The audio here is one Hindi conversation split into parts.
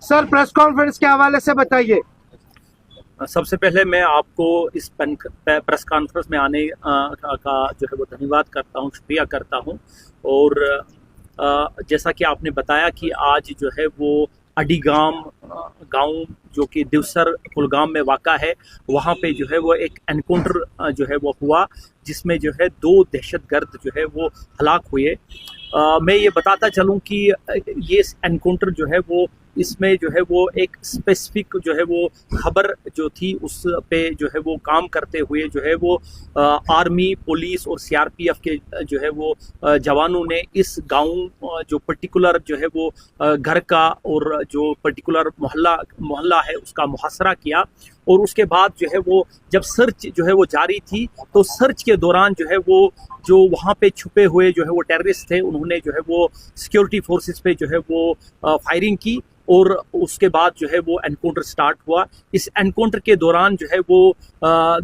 सर प्रेस कॉन्फ्रेंस के हवाले से बताइए। सबसे पहले मैं आपको इस प्रेस कॉन्फ्रेंस में आने का जो है वो धन्यवाद करता हूँ, शुक्रिया करता हूँ। और जैसा कि आपने बताया कि आज जो है वो अडीगाम गांव जो कि दिवसर कुलगाम में वाक़ा है, वहाँ पे जो है वो एक एनकाउंटर जो है वो हुआ, जिसमें जो है 2 दहशतगर्द जो है वो हलाक हुए। मैं ये बताता चलूँ कि ये एनकाउंटर जो है वो इसमें जो है वो एक स्पेसिफिक जो है वो खबर जो थी उस पे जो है वो काम करते हुए जो है वो आर्मी, पुलिस और सीआरपीएफ के जो है वो जवानों ने इस गांव जो पर्टिकुलर जो है वो घर का और जो पर्टिकुलर मोहल्ला है उसका मुहासरा किया। और उसके बाद जो है वो जब सर्च जो है वो जारी थी, तो सर्च के दौरान जो है वो जो वहाँ पे छुपे हुए जो है वो टेररिस्ट थे, उन्होंने जो है वो सिक्योरिटी फोर्सेस पे जो है वो फायरिंग की और उसके बाद जो है वो एनकाउंटर स्टार्ट हुआ। इस एनकाउंटर के दौरान जो है वो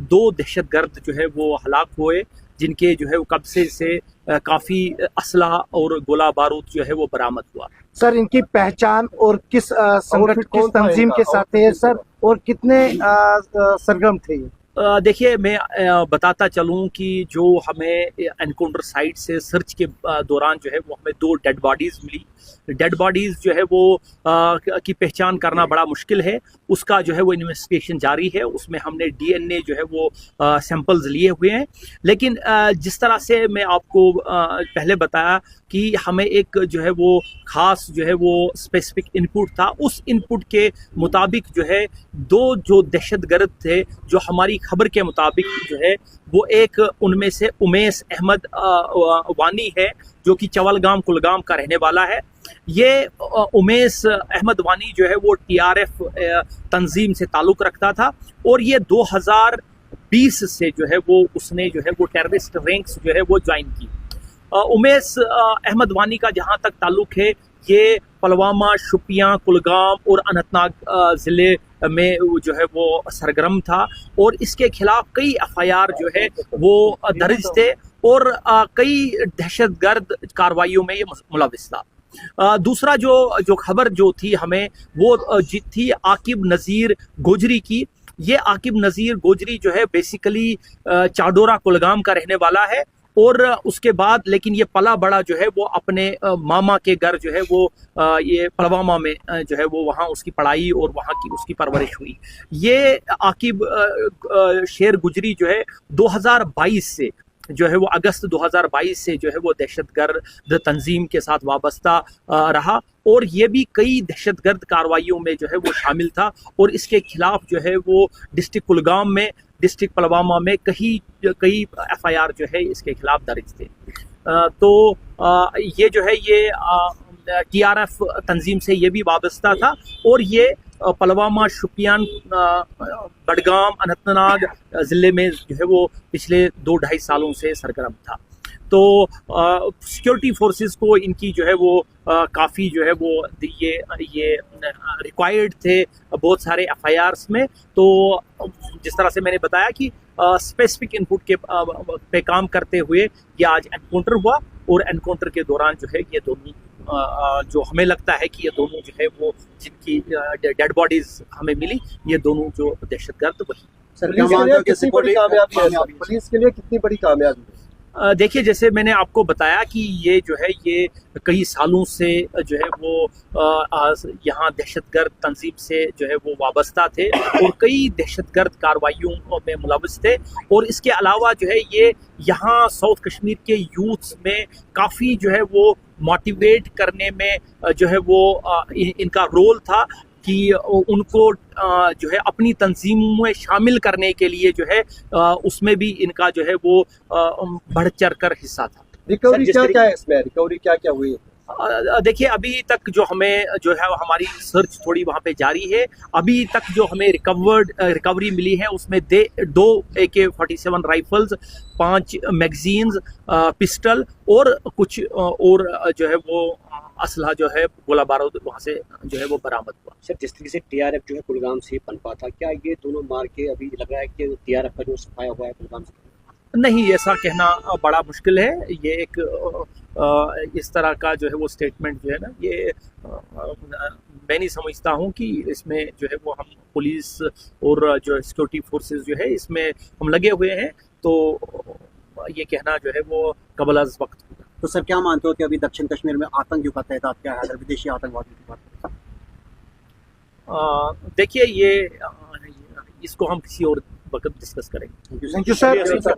2 दहशतगर्द जो है वो हलाक हुए, जिनके जो है वो कब्जे से काफ़ी असलहा और गोला बारूद जो है वो बरामद हुआ। सर इनकी पहचान और किस संगठन, किस तंजीम के साथ है सर, और कितने सरगर्म थे ये? देखिए, मैं बताता चलूं कि जो हमें एनकाउंटर साइट से सर्च के दौरान जो है वो हमें 2 डेड बॉडीज़ मिली। डेड बॉडीज़ जो है वो की पहचान करना बड़ा मुश्किल है, उसका जो है वो इन्वेस्टिगेशन जारी है। उसमें हमने डीएनए जो है वो सैंपल्स लिए हुए हैं। लेकिन जिस तरह से मैं आपको पहले बताया कि हमें एक जो है वो ख़ास जो है वो स्पेसिफिक इनपुट था, उस इनपुट के मुताबिक जो है 2 जो दहशतगर्द थे, जो हमारी खबर के मुताबिक जो है वो एक उनमें से उमेश अहमद वानी है, जो कि चवलगाम कुलगाम का रहने वाला है। ये उमेश अहमद वानी जो है वो टीआरएफ तंजीम से ताल्लुक़ रखता था और ये 2020 से जो है वो उसने जो है वो टेररिस्ट रैंक्स जो है वो ज्वाइन की। उमेश अहमद वानी का जहाँ तक ताल्लुक़ है, ये पुलवामा, शुपियाँ, कुलगाम और अनंतनाग ज़िले में जो है वो सरगर्म था और इसके खिलाफ कई एफआईआर जो है वो दर्ज थे और कई दहशतगर्द कार्रवाइयों में ये मुलविस था। दूसरा जो खबर जो थी हमें वो थी आकिब नज़ीर गोजरी की। ये आकिब नज़ीर गोजरी जो है बेसिकली चाडोरा कुलगाम का रहने वाला है और उसके बाद लेकिन ये पला बड़ा जो है वो अपने मामा के घर जो है वो ये पुलवामा में जो है वो वहाँ उसकी पढ़ाई और वहाँ की उसकी परवरिश हुई। ये आकिब शेर गुजरी जो है 2022 से जो है वो अगस्त 2022 से जो है वो दहशतगर्द तंजीम के साथ वाबस्ता रहा और ये भी कई दहशतगर्द कार्रवाइयों में जो है वो शामिल था और इसके खिलाफ जो है वो डिस्ट्रिक्ट कुलगाम में, डिस्ट्रिक्ट पुलवामा में कई एफआईआर जो है इसके खिलाफ दर्ज थे। तो ये जो है ये टीआरएफ तंजीम से ये भी वाबस्ता था और ये पुलवामा, शुपियान, बडगाम, अनंतनाग ज़िले में जो है वो पिछले 2-2.5 सालों से सरगर्म था। तो सिक्योरिटी फोर्सेस को इनकी जो है वो काफ़ी जो है वो ये रिक्वायर्ड थे बहुत सारे एफआईआर्स में। तो जिस तरह से मैंने बताया कि स्पेसिफिक इनपुट के पे काम करते हुए ये आज एनकाउंटर हुआ और एनकाउंटर के दौरान जो है ये दोनों जो हमें लगता है कि ये दोनों जो है वो जिनकी डेड बॉडीज हमें मिली, ये दोनों जो दहशतगर्द वही। पुलिस के लिए कितनी बड़ी कामयाबी? देखिए, जैसे मैंने आपको बताया कि ये जो है ये कई सालों से जो है वो यहाँ दहशतगर्द तंजीम से जो है वो वाबस्ता थे और कई दहशतगर्द कार्रवाइयों में मुलविस थे और इसके अलावा जो है ये यहाँ साउथ कश्मीर के यूथ्स में काफ़ी जो है वो मोटिवेट करने में जो है वो इनका रोल था कि उनको जो है अपनी तंजीम में शामिल करने के लिए जो है उसमें भी इनका जो है वो बढ़ चढ़ कर हिस्सा था। रिकवरी क्या है इसमें? रिकवरी क्या हुई? देखिए, अभी तक जो हमें जो है हमारी सर्च थोड़ी वहाँ पे जारी है। अभी तक जो हमें रिकवरी मिली है उसमें 2 AK-47 राइफल्स, 5 मैगजीन्स, पिस्टल और कुछ और जो है वो असलहा जो है गोला बारूद वहाँ से जो है वो बरामद हुआ। सर, जिस तरीके से टीआरएफ जो है कुलगाम से पनपा था, क्या ये दोनों मार के अभी लग रहा है कि टीआरएफ का जो सफाया हुआ है कुलगाम से? नहीं, ऐसा कहना बड़ा मुश्किल है। ये एक इस तरह का जो है वो स्टेटमेंट जो है ना, ये मैं नहीं समझता हूँ कि इसमें जो है वो हम पुलिस और जो सिक्योरिटी फोर्सेस जो है इसमें हम लगे हुए हैं, तो ये कहना जो है वो कबल अज़ वक्त होगा। तो सर क्या मानते हो कि अभी दक्षिण कश्मीर में आतंकियों का तादाद क्या है अगर विदेशी आतंकवादियों की बात करें? देखिए, ये इसको हम किसी और वक्त डिस्कस करेंगे। Thank you sir.